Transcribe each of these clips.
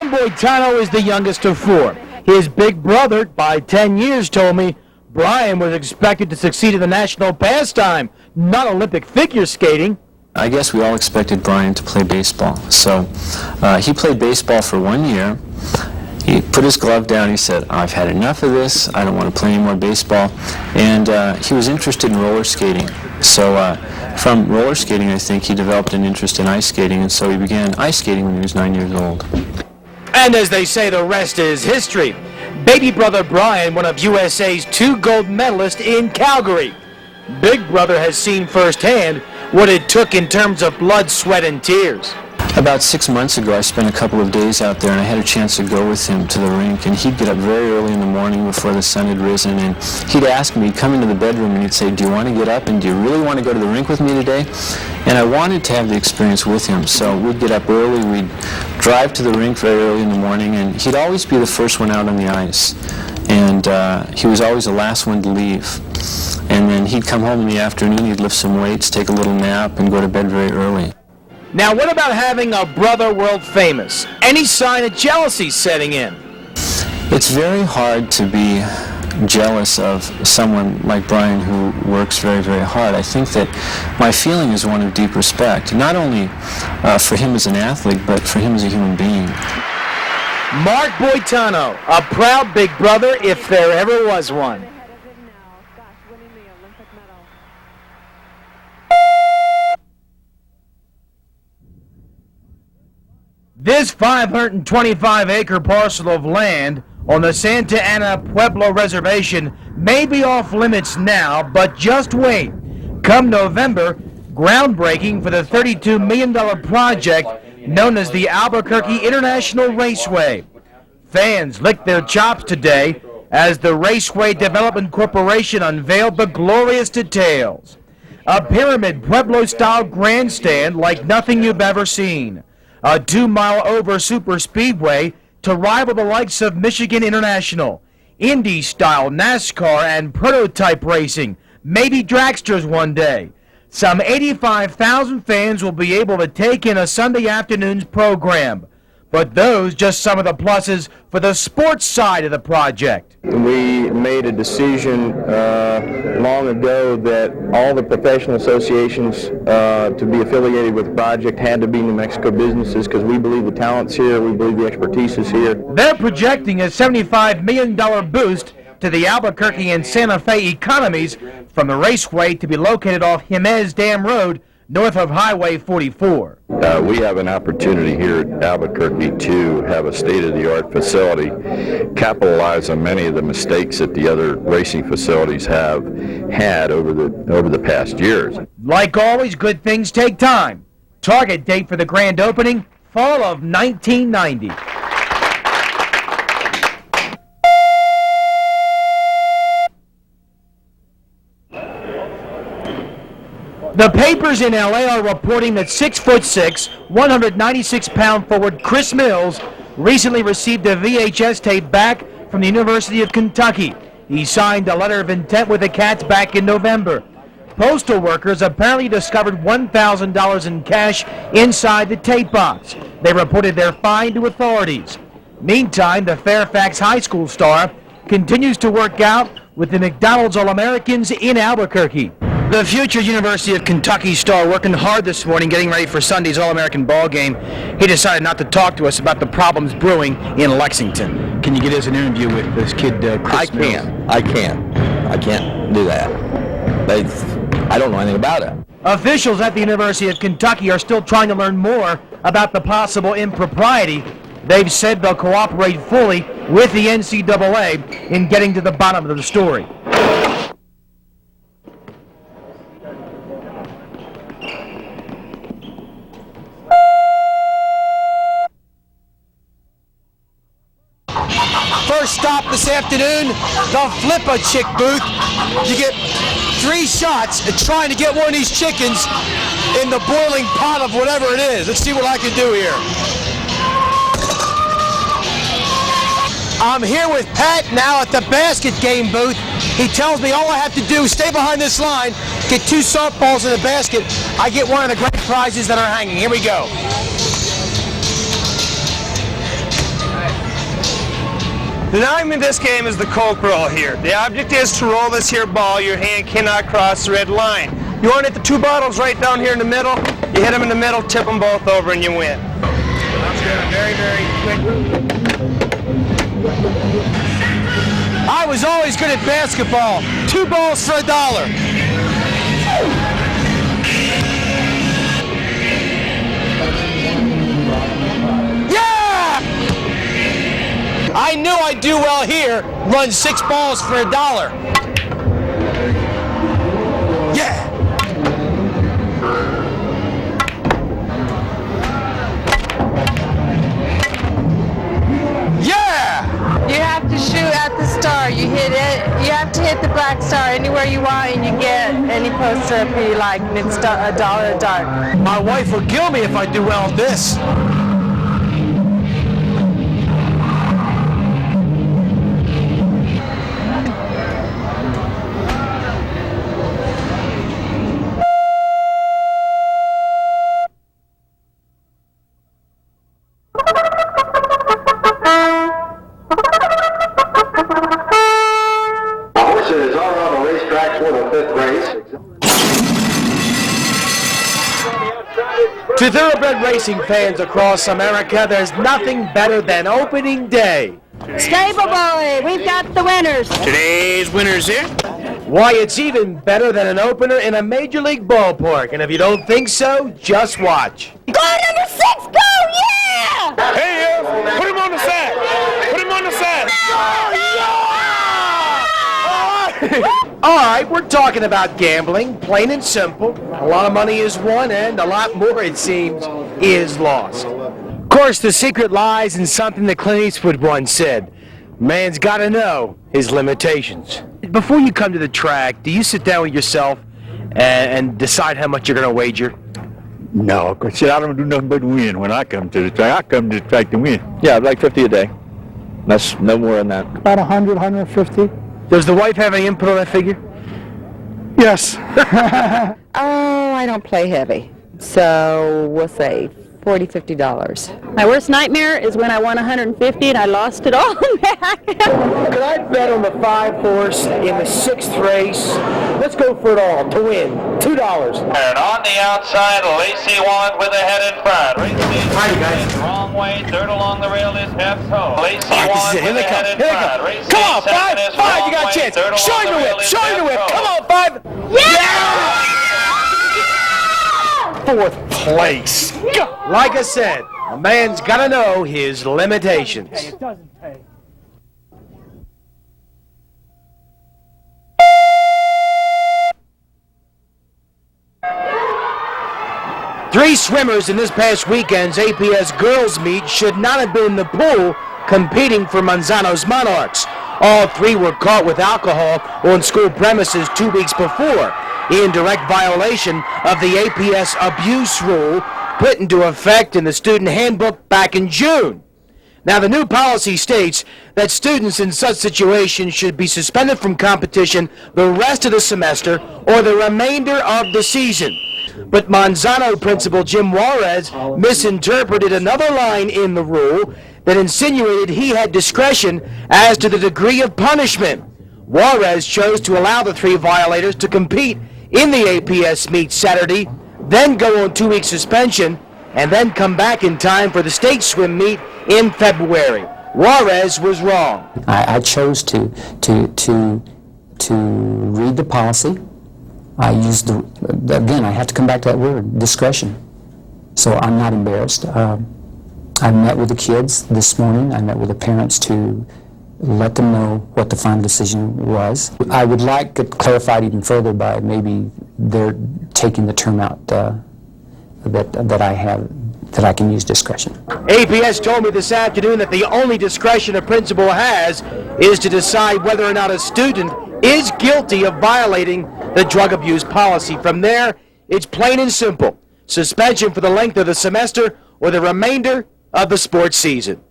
Brian Boitano is the youngest of four. His big brother, by 10 years, told me Brian was expected to succeed in the national pastime, not Olympic figure skating. I guess we all expected Brian to play baseball. So he played baseball for 1 year. He put his glove down. He said, "I've had enough of this. I don't want to play any more baseball." And he was interested in roller skating. So from roller skating, I think he developed an interest in ice skating, and so he began ice skating when he was 9 years old. And as they say, the rest is history. Baby brother Brian, one of USA's 2 gold medalists in Calgary. Big brother has seen firsthand what it took in terms of blood, sweat, and tears. About 6 months ago, I spent a couple of days out there, and I had a chance to go with him to the rink, and he'd get up very early in the morning before the sun had risen, and he'd ask me, he'd come into the bedroom, and he'd say, "Do you want to get up, and do you really want to go to the rink with me today?" And I wanted to have the experience with him, so we'd get up early, we'd drive to the rink very early in the morning, and he'd always be the first one out on the ice, and he was always the last one to leave. And then he'd come home in the afternoon, he'd lift some weights, take a little nap, and go to bed very early. Now, what about having a brother world famous? Any sign of jealousy setting in? It's very hard to be jealous of someone like Brian who works very, very hard. I think that my feeling is one of deep respect, not only for him as an athlete, but for him as a human being. Mark Boitano, a proud big brother if there ever was one. This 525-acre parcel of land on the Santa Ana Pueblo Reservation may be off limits now, but just wait. Come November, groundbreaking for the $32 million project known as the Albuquerque International Raceway. Fans licked their chops today as the Raceway Development Corporation unveiled the glorious details. A pyramid Pueblo-style grandstand like nothing you've ever seen. A 2-mile-over super speedway to rival the likes of Michigan International, Indy-style NASCAR and prototype racing, maybe dragsters one day. Some 85,000 fans will be able to take in a Sunday afternoon's program. But those just some of the pluses for the sports side of the project. We made a decision long ago that all the professional associations to be affiliated with the project had to be New Mexico businesses because we believe the talent's here, we believe the expertise is here. They're projecting a $75 million boost to the Albuquerque and Santa Fe economies from the raceway to be located off Jimenez Dam Road, north of Highway 44. We have an opportunity here at Albuquerque to have a state-of-the-art facility, capitalize on many of the mistakes that the other racing facilities have had over the past years. Like always, good things take time. Target date for the grand opening, fall of 1990. The papers in L.A. are reporting that 6'6", 196-pound forward Chris Mills recently received a VHS tape back from the University of Kentucky. He signed a letter of intent with the Cats back in November. Postal workers apparently discovered $1,000 in cash inside the tape box. They reported their find to authorities. Meantime, the Fairfax High School star continues to work out with the McDonald's All-Americans in Albuquerque. The future University of Kentucky star working hard this morning getting ready for Sunday's All-American ball game. He decided not to talk to us about the problems brewing in Lexington. Can you get us an interview with this kid, Chris Mills? I can't do that. I don't know anything about it. Officials at the University of Kentucky are still trying to learn more about the possible impropriety. They've said they'll cooperate fully with the NCAA in getting to the bottom of the story. First stop this afternoon, the Flip-A-Chick booth. You get 3 shots at trying to get one of these chickens in the boiling pot of whatever it is. Let's see what I can do here. I'm here with Pat now at the basket game booth. He tells me all I have to do is stay behind this line, get 2 softballs in the basket. I get one of the great prizes that are hanging. Here we go. The name in this game is the Coke roll here. The object is to roll this here ball. Your hand cannot cross the red line. You want to hit the two bottles right down here in the middle. You hit them in the middle, tip them both over, and you win. That's good. Very, very quick. I was always good at basketball. 2 balls for $1. I knew I'd do well here. Run 6 balls for $1. Yeah. Yeah. You have to shoot at the star. You hit it. You have to hit the black star anywhere you want, and you get any poster up you like, and it's $1 a dart. My wife will kill me if I do well at this. To thoroughbred racing fans across America, there's nothing better than opening day. Stable boy, we've got the winners. Today's winner's here. Why, it's even better than an opener in a major league ballpark. And if you don't think so, just watch. Go number 6, go, yeah! Hey, put him on the side. Put him on the side. All right, we're talking about gambling, plain and simple. A lot of money is won, and a lot more, it seems, is lost. Of course, the secret lies in something that Clint Eastwood once said. Man's got to know his limitations. Before you come to the track, do you sit down with yourself and decide how much you're going to wager? No, because I don't do nothing but win when I come to the track. I come to the track to win. Yeah, like 50 a day. That's no more than that. About 100, 150. Does the wife have any input on that figure? Yes. Oh, I don't play heavy. So we'll say $40, $50. My worst nightmare is when I won 150 and I lost it all back. Could I bet on the 5-horse in the 6th race? Let's go for it all to win. $2. And on the outside, Lacey Wand with a head in front. Hi, you guys. Wrong way, third along the rail is Pepso. Lacey All right, Wand this is it. Here with they a come. head in Here they front. come. Racing Come on, second 5. is 5, you wrong got a way, chance. third Show along him the the whip. rail is Show him the whip. Pepso. Come on, 5. Yeah! 4th place. Like I said, a man's got to know his limitations. It doesn't pay. Three swimmers in this past weekend's APS girls meet should not have been in the pool competing for Manzano's Monarchs. All 3 were caught with alcohol on school premises 2 weeks before, in direct violation of the APS abuse rule put into effect in the student handbook back in June. Now, the new policy states that students in such situations should be suspended from competition the rest of the semester or the remainder of the season. But Manzano principal Jim Juarez misinterpreted another line in the rule that insinuated he had discretion as to the degree of punishment. Juarez chose to allow the 3 violators to compete in the APS meet Saturday, then go on 2-week suspension, and then come back in time for the state swim meet in February. Juarez was wrong. I chose to read the policy. I used again, I have to come back to that word, discretion. So I'm not embarrassed. I met with the kids this morning. I met with the parents to let them know what the final decision was. I would like it clarified even further by maybe they're taking the term out that I have, that I can use discretion. APS told me this afternoon that the only discretion a principal has is to decide whether or not a student is guilty of violating the drug abuse policy. From there, it's plain and simple. Suspension for the length of the semester or the remainder of the sports season.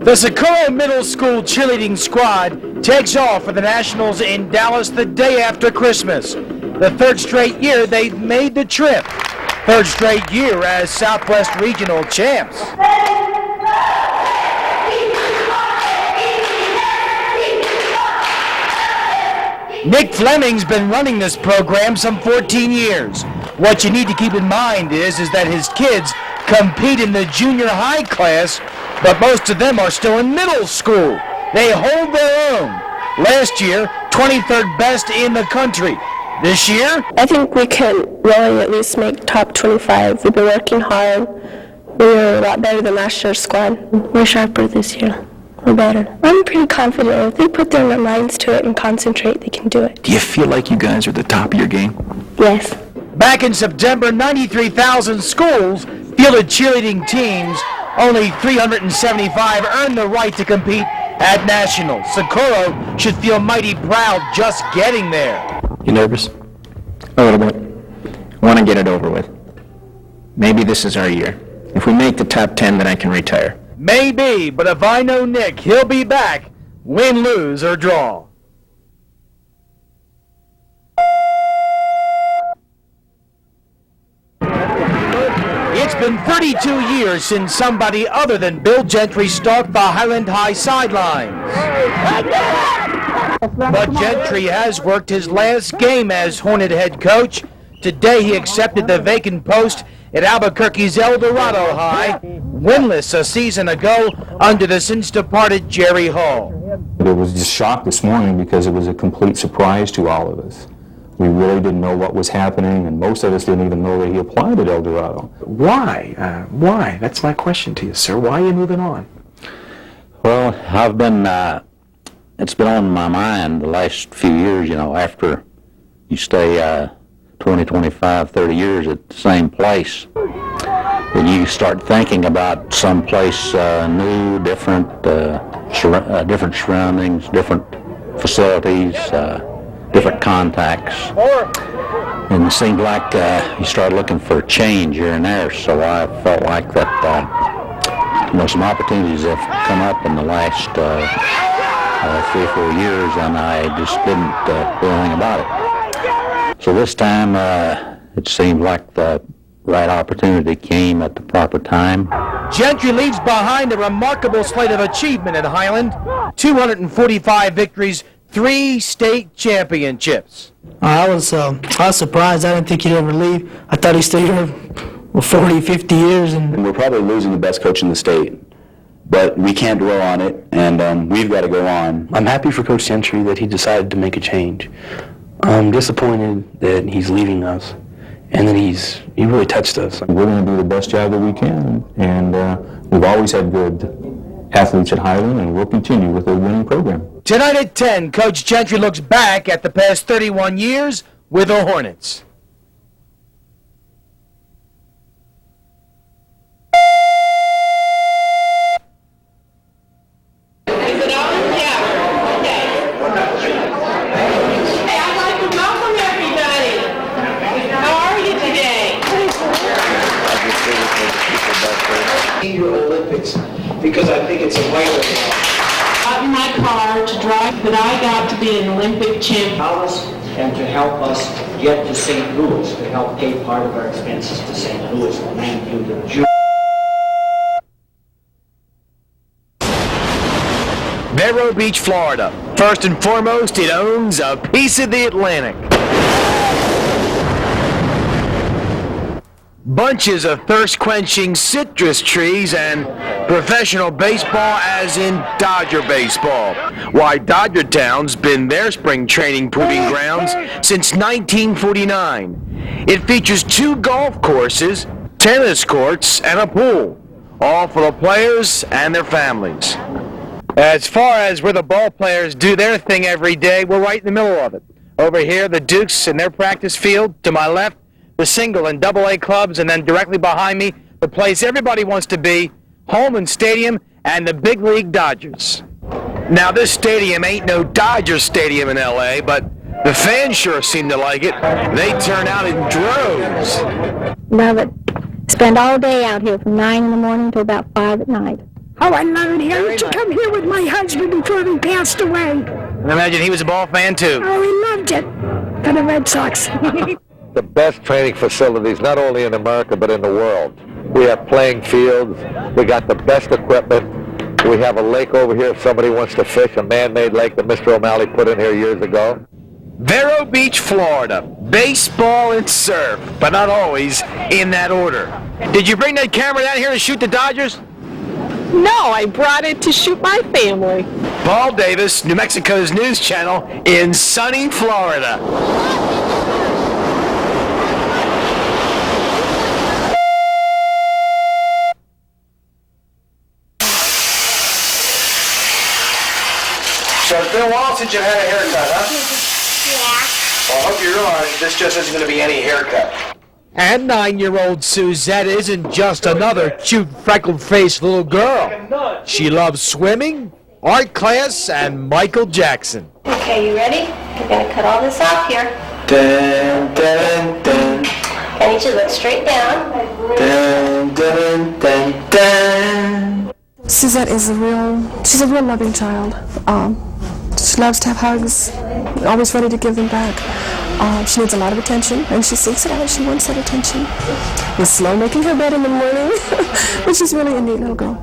The Socorro Middle School cheerleading squad takes off for the Nationals in Dallas the day after Christmas. The third straight year they've made the trip. Third straight year as Southwest Regional champs. Nick Fleming's been running this program some 14 years. What you need to keep in mind is that his kids compete in the junior high class, but most of them are still in middle school. They hold their own. Last year, 23rd best in the country. This year, I think we can really at least make top 25. We've been working hard. We're a lot better than last year's squad. We're sharper this year. We're better. I'm pretty confident if they put their minds to it and concentrate, they can do it. Do you feel like you guys are at the top of your game? Yes. back in September, 93,000 schools fielded cheerleading teams. Only 375 earned the right to compete at Nationals. Socorro should feel mighty proud just getting there. You nervous? A little bit. I want to get it over with. Maybe this is our year. If we make the top 10, then I can retire. Maybe, but if I know Nick, he'll be back, win, lose, or draw. It's been 32 years since somebody other than Bill Gentry stalked the Highland High sidelines. But Gentry has worked his last game as Hornet head coach. Today he accepted the vacant post at Albuquerque's El Dorado High, winless a season ago under the since-departed Jerry Hall. It was just shocked this morning because it was a complete surprise to all of us. We really didn't know what was happening, and most of us didn't even know that he applied at El Dorado. Why? Why? That's my question to you, sir. Why are you moving on? Well, I've been, it's been on my mind the last few years, you know, after you stay 20, 25, 30 years at the same place, then you start thinking about some place new, different, different surroundings, different facilities, different contacts, and it seemed like you started looking for a change here and there. So I felt like that, you know, some opportunities have come up in the last 3 or 4 years, and I just didn't do anything about it. So this time, it seemed like the right opportunity came at the proper time. Gentry leaves behind a remarkable slate of achievement at Highland: 245 victories, 3 state championships. I was surprised. I didn't think he'd ever leave. I thought he stayed here for 40, 50 years. And we're probably losing the best coach in the state, but we can't dwell on it, and we've got to go on. I'm happy for Coach Gentry that he decided to make a change. I'm disappointed that he's leaving us, and that he really touched us. We're going to do the best job that we can, and we've always had good athletes at Highland, and we'll continue with a winning program. Tonight at 10, Coach Gentry looks back at the past 31 years with the Hornets. Olympics, because I think it's a vital thing. Got in my car to drive, but I got to be an Olympic champion. And to help us get to St. Louis, to help pay part of our expenses to St. Louis, thank you to June. Vero Beach, Florida. First and foremost, it owns a piece of the Atlantic. Bunches of thirst-quenching citrus trees and professional baseball as in Dodger baseball. Why, Dodger Town's been their spring training proving grounds since 1949. It features 2 golf courses, tennis courts, and a pool, all for the players and their families. As far as where the ball players do their thing every day, we're right in the middle of it. Over here, the Dukes in their practice field. To my left, the single and double-A clubs, and then directly behind me, the place everybody wants to be, Holman Stadium and the big league Dodgers. Now, this stadium ain't no Dodger Stadium in L.A., but the fans sure seem to like it. They turn out in droves. love it. Spend all day out here from 9 in the morning to about 5 at night. Oh, I love it here. I used to come here with my husband before he passed away. And I imagine he was a ball fan too. Oh, he loved it. For the Red Sox. The best training facilities, not only in America, but in the world. We have playing fields. We got the best equipment. We have a lake over here if somebody wants to fish, a man-made lake that Mr. O'Malley put in here years ago. Vero Beach, Florida. Baseball and surf, but not always in that order. Did you bring that camera down here to shoot the Dodgers? No, I brought it to shoot my family. Paul Davis, New Mexico's news channel in sunny Florida. So it's been a while since you had a haircut, huh? Yeah. Well, I hope you realize this just isn't going to be any haircut. And 9-year-old Suzette isn't just another cute, freckled-faced little girl. She loves swimming, art class, and Michael Jackson. Okay, you ready? We're going to cut all this off here. Dun, dun, dun. I need you to look straight down. Dun, dun, dun, dun. Suzette is she's a real loving child. She loves to have hugs, always ready to give them back. She needs a lot of attention, and she seeks it out. She wants that attention. It's slow making her bed in the morning, but she's really a neat little girl.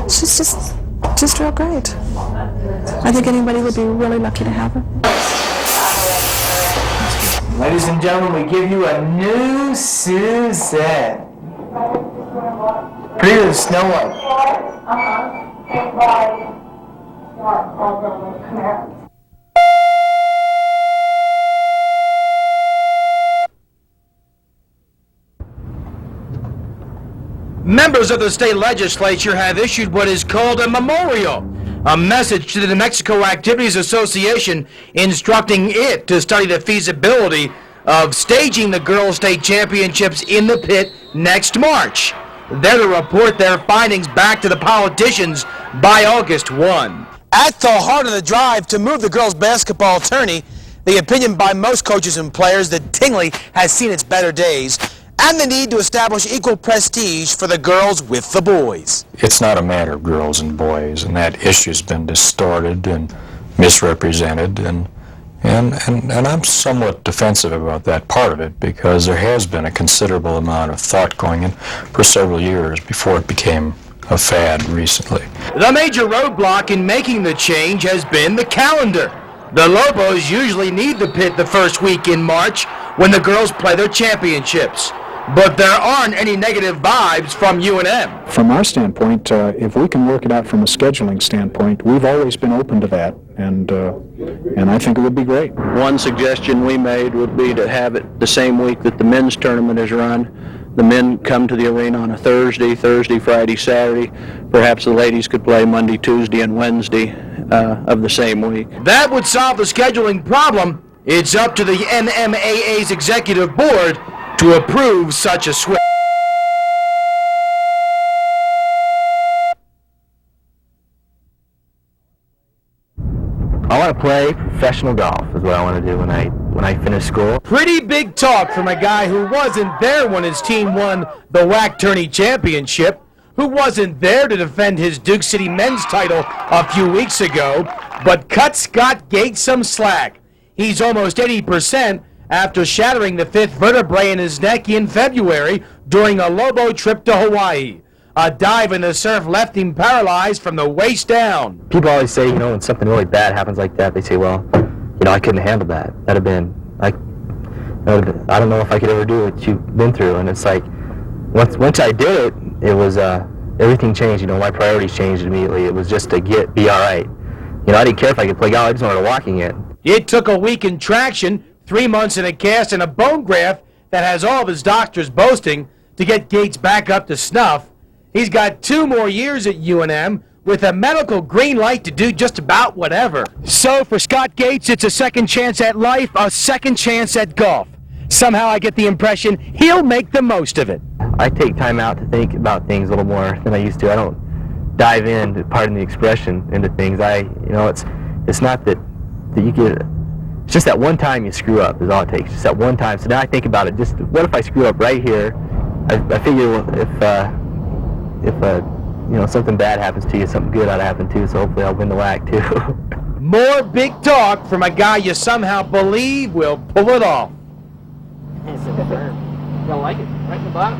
She's just real great. I think anybody would be really lucky to have her. Ladies and gentlemen, we give you a new Suzette. Prettier than Snow White. Members of the state legislature have issued what is called a memorial, a message to the New Mexico Activities Association instructing it to study the feasibility of staging the Girls State Championships in the pit next March. They're to report their findings back to the politicians by August 1. At the heart of the drive to move the girls' basketball tourney, the opinion by most coaches and players that Tingley has seen its better days, and the need to establish equal prestige for the girls with the boys. It's not a matter of girls and boys, and that issue's been distorted and misrepresented, and I'm somewhat defensive about that part of it because there has been a considerable amount of thought going in for several years before it became a fad recently. The major roadblock in making the change has been the calendar. The Lobos usually need the pit the first week in March when the girls play their championships. But there aren't any negative vibes from UNM. From our standpoint, if we can work it out from a scheduling standpoint, we've always been open to that, and I think it would be great. One suggestion we made would be to have it the same week that the men's tournament is run. The men come to the arena on a Thursday, Friday, Saturday. Perhaps the ladies could play Monday, Tuesday, and Wednesday of the same week. That would solve the scheduling problem. It's up to the NMAA's executive board to approve such a switch. I want to play professional golf is what I want to do when I finish school. Pretty big talk from a guy who wasn't there when his team won the WAC Tourney Championship, who wasn't there to defend his Duke City men's title a few weeks ago, but cut Scott Gates some slack. He's almost 80% after shattering the 5th vertebrae in his neck in February during a Lobo trip to Hawaii. A dive in the surf left him paralyzed from the waist down. People always say, when something really bad happens like that, they say, well, I couldn't handle that. That'd have been, I don't know if I could ever do what you've been through. And it's like, once I did it, it was, everything changed. My priorities changed immediately. It was just to be all right. I didn't care if I could play golf. I just wanted to walk again. It took a week in traction, 3 months in a cast, and a bone graft that has all of his doctors boasting to get Gates back up to snuff. He's got 2 more years at UNM with a medical green light to do just about whatever. So for Scott Gates, it's a second chance at life, a second chance at golf. Somehow I get the impression he'll make the most of it. I take time out to think about things a little more than I used to. I don't dive in, pardon the expression, into things. It's not that you get. It's just that one time you screw up is all it takes. Just that one time. So now I think about it. Just what if I screw up right here? I figure if something bad happens to you, something good ought to happen too, so hopefully I'll win the WAC too. More big talk from a guy you somehow believe will pull it off. Gonna like it, right in the bottom.